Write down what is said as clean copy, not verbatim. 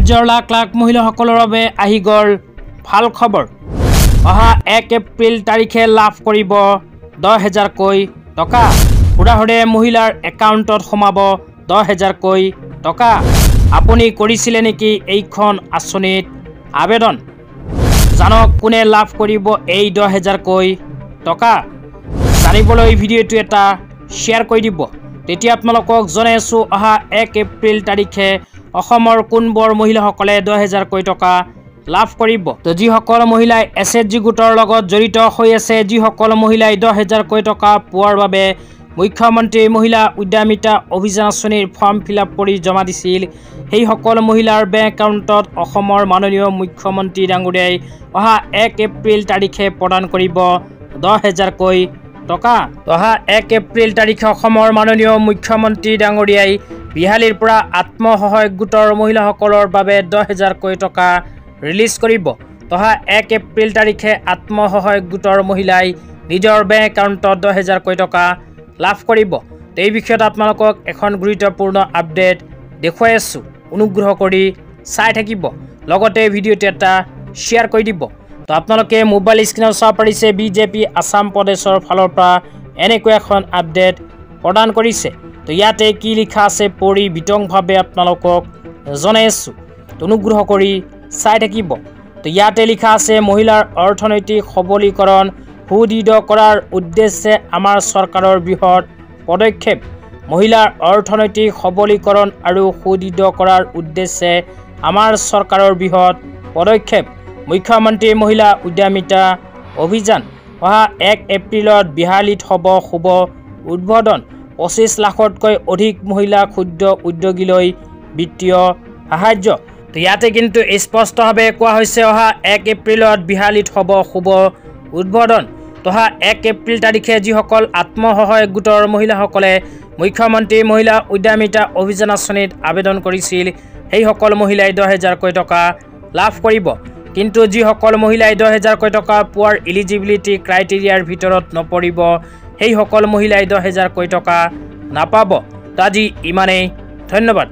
ৰাজ্যৰ লাখ লাখ মহিলাসকলৰ বাবে আহি গ'ল ভাল খবৰ। অহা 1 এপ্ৰিল তাৰিখে লাভ কৰিব 10,000কৈ টকা। সুৰাহৰে মহিলাৰ একাউণ্টত সোমাব 10,000কৈ টকা। আপুনি কৰিছিলে নেকি এইখন আঁচনিত আবেদন? জানক কোনে লাভ কৰিব এই 10,000কৈ টকা। জানিবলৈ ভিডিঅ'টো এটা শ্বেয়াৰ কৰি দিব। তেতিয়া আপোনালোকক জনাই আছোঁ, অহা 1 এপ্ৰিল তাৰিখে অসমৰ কোনবোৰ মহিলাসকলে 10,000কৈ টকা লাভ কৰিব। তো যিসকল মহিলাই SHG গোটৰ লগত জড়িত হৈ আছে, যিসকল মহিলাই 10,000কৈ টকা পোৱাৰ বাবে মুখ্যমন্ত্ৰী মহিলা উদ্যমিতা অভিযান আঁচনিৰ ফৰ্ম ফিল-আপ কৰি জমা দিছিল, সেইসকল মহিলাৰ বেংক একাউণ্টত অসমৰ মাননীয় মুখ্যমন্ত্ৰী ডাঙৰীয়াই অহা 1 এপ্ৰিল তাৰিখে প্ৰদান কৰিব 10,000কৈ টকা। অহা 1 এপ্ৰিল তাৰিখে অসমৰ মাননীয় মুখ্যমন্ত্ৰী ডাঙৰীয়াই বিহালীৰ পৰা আত্মসহায়ক গোটৰ মহিলাসকলৰ বাবে 10,000কৈ টকা ৰিলিজ কৰিব। অহা 1 এপ্ৰিল তাৰিখে আত্মসহায়ক গোটৰ মহিলাই নিজৰ বেংক একাউণ্টত 10,000কৈ টকা লাভ কৰিব। এই বিষয়ত আপোনালোকক এখন গুৰুত্বপূৰ্ণ আপডেট দেখুৱাই আছোঁ, অনুগ্ৰহ কৰি চাই থাকিব, লগতে ভিডিঅ'টো এটা শ্বেয়াৰ কৰি দিব। তো আপোনালোকে মোবাইল স্ক্ৰীনত চাব পাৰিছে, বিজেপি আসাম প্ৰদেশৰ ফালৰ পৰা এনেকৈ এখন আপডেট প্ৰদান কৰিছে। তো ইয়াতে কি লিখা আছে পঢ়ি বিতংভাৱে আপোনালোকক জনাই আছোঁ, অনুগ্ৰহ কৰি চাই থাকিব। তো ইয়াতে লিখা আছে, মহিলাৰ অৰ্থনৈতিক সবলীকৰণ সুদৃঢ় কৰাৰ উদ্দেশ্যে আমাৰ চৰকাৰৰ বৃহৎ পদক্ষেপ। মহিলাৰ অৰ্থনৈতিক সবলীকৰণ আৰু সুদৃঢ় কৰাৰ উদ্দেশ্যে আমাৰ চৰকাৰৰ বৃহৎ পদক্ষেপ। মুখ্যমন্ত্ৰী মহিলা উদ্যমিতা অভিযান। অহা 1 এপ্ৰিলত বিহালীত হ'ব শুভ উদ্বোধন। 25 লাখতকৈ অধিক মহিলা ক্ষুদ্ৰ উদ্যোগীলৈ বিত্তীয় সাহায্য। তো ইয়াতে কিন্তু স্পষ্টভাৱে কোৱা হৈছে, অহা 1 এপ্ৰিলত বিহালীত হ'ব শুভ উদ্বোধন। অহা 1 এপ্ৰিল তাৰিখে যিসকল আত্মসহায়ক গোটৰ মহিলাসকলে মুখ্যমন্ত্ৰী মহিলা উদ্যমিতা অভিযান আঁচনিত আবেদন কৰিছিল, সেইসকল মহিলাই 10,000কৈ টকা লাভ কৰিব। কিন্তু যিসকল মহিলাই 10,000কৈ টকা পোৱাৰ ইলিজিবিলিটি ক্ৰাইটেৰিয়াৰ ভিতৰত নপৰিব, সেইসকল মহিলাই 10,000কৈ টকা নাপাব। তো আজি ইমানেই, ধন্যবাদ।